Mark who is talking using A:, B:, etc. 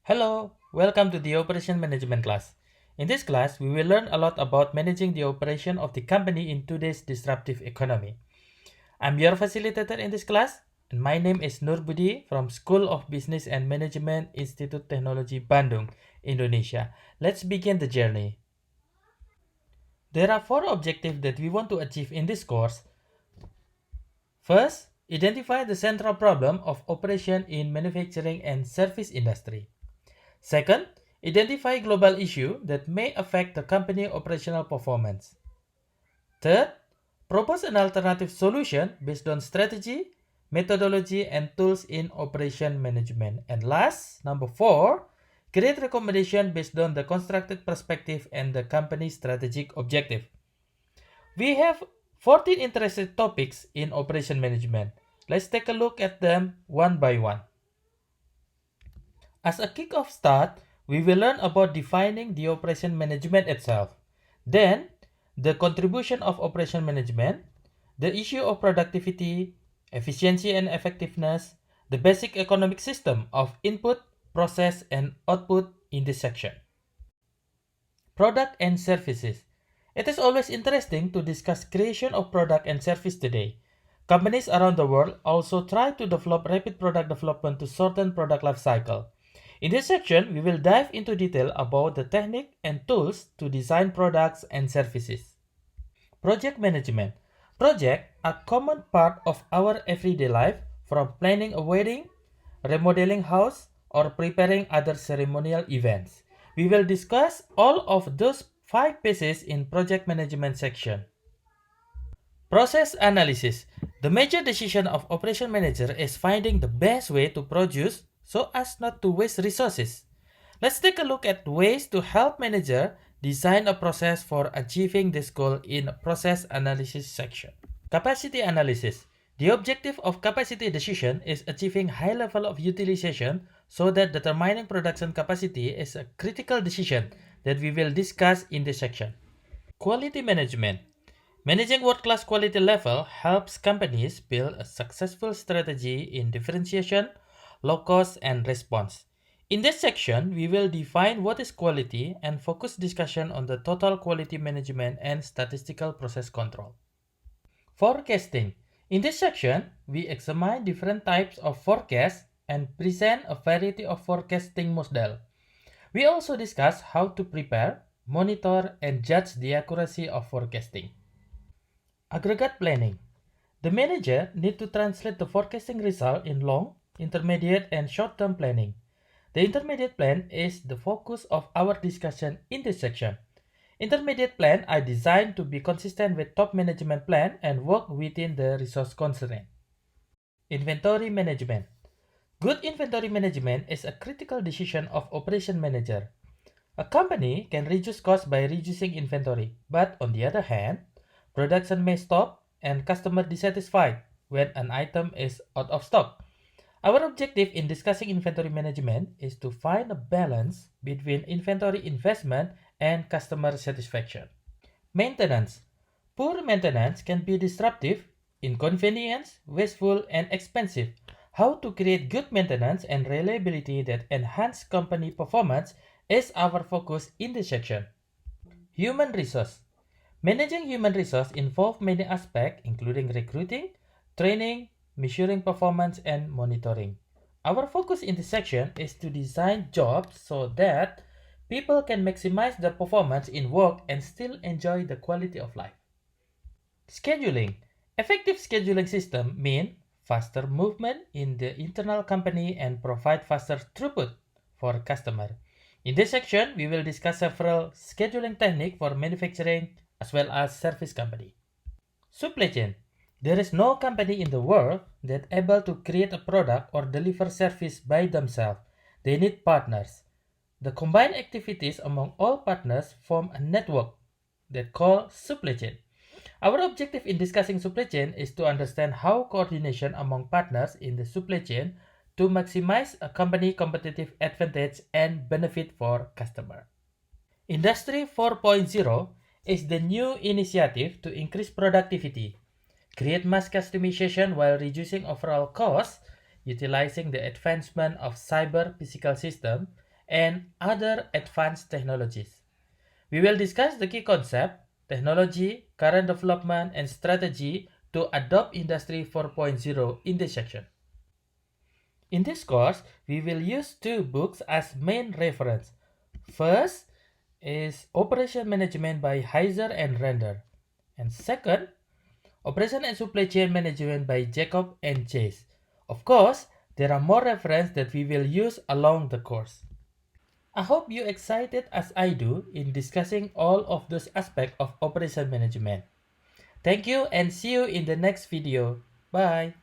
A: Hello, welcome to the Operation Management class. In this class, we will learn a lot about managing the operation of the company in today's disruptive economy. I'm your facilitator in this class, and my name is Nur Budi from School of Business and Management Institute Technology Bandung, Indonesia. Let's begin the journey. There are four objectives that we want to achieve in this course. First, identify the central problem of operation in manufacturing and service industry. Second, identify global issues that may affect the company operational performance. Third, propose an alternative solution based on strategy, methodology, and tools in operation management. And last, number four, create recommendation based on the constructed perspective and the company's strategic objective. We have 14 interested topics in operation management. Let's take a look at them one by one. As a kick-off start, we will learn about defining the operation management itself. Then, the contribution of operation management, the issue of productivity, efficiency and effectiveness, the basic economic system of input, process, and output in this section. Product and services. It is always interesting to discuss creation of product and service today. Companies around the world also try to develop rapid product development to shorten product life cycle. In this section, we will dive into detail about the technique and tools to design products and services. Project management. Projects are common part of our everyday life, from planning a wedding, remodeling house, or preparing other ceremonial events. We will discuss all of those 5 pieces in project management section. Process analysis. The major decision of operation manager is finding the best way to produce so as not to waste resources. Let's take a look at ways to help manager design a process for achieving this goal in process analysis section. Capacity analysis. The objective of capacity decision is achieving high level of utilization so that determining production capacity is a critical decision that we will discuss in this section. Quality management. Managing world-class quality level helps companies build a successful strategy in differentiation, low cost, and response. In this section, we will define what is quality and focus discussion on the total quality management and statistical process control. Forecasting. In this section, we examine different types of forecasts and present a variety of forecasting models. We also discuss how to prepare, monitor, and judge the accuracy of forecasting. Aggregate planning. The manager needs to translate the forecasting result in long, intermediate, and short-term planning. The intermediate plan is the focus of our discussion in this section. Intermediate plan are designed to be consistent with top management plan and work within the resource constraint. Inventory management. Good inventory management is a critical decision of operation manager. A company can reduce costs by reducing inventory, but on the other hand, production may stop and customer dissatisfied when an item is out of stock. Our objective in discussing inventory management is to find a balance between inventory investment and customer satisfaction. Maintenance. Poor maintenance can be disruptive, inconvenient, wasteful, and expensive. How to create good maintenance and reliability that enhance company performance is our focus in this section. Human resource. Managing human resource involves many aspects including recruiting, training, measuring performance, and monitoring. Our focus in this section is to design jobs so that people can maximize their performance in work and still enjoy the quality of life. Scheduling. Effective scheduling system mean faster movement in the internal company and provide faster throughput for customer. In this section, we will discuss several scheduling techniques for manufacturing as well as service company. Supply chain. There is no company in the world that able to create a product or deliver service by themselves. They need partners. The combined activities among all partners form a network that called supply chain. Our objective in discussing supply chain is to understand how coordination among partners in the supply chain to maximize a company competitive advantage and benefit for customer. Industry 4.0 is the new initiative to increase productivity, create mass customization while reducing overall costs, utilizing the advancement of cyber physical system, and other advanced technologies. We will discuss the key concept, technology, current development, and strategy to adopt Industry 4.0 in this section. In this course, we will use two books as main reference. First is Operation Management by Heiser and Render. And second, Operation and Supply Chain Management by Jacob and Chase. Of course, there are more references that we will use along the course. I hope you're excited as I do in discussing all of those aspects of operation management. Thank you and see you in the next video. Bye.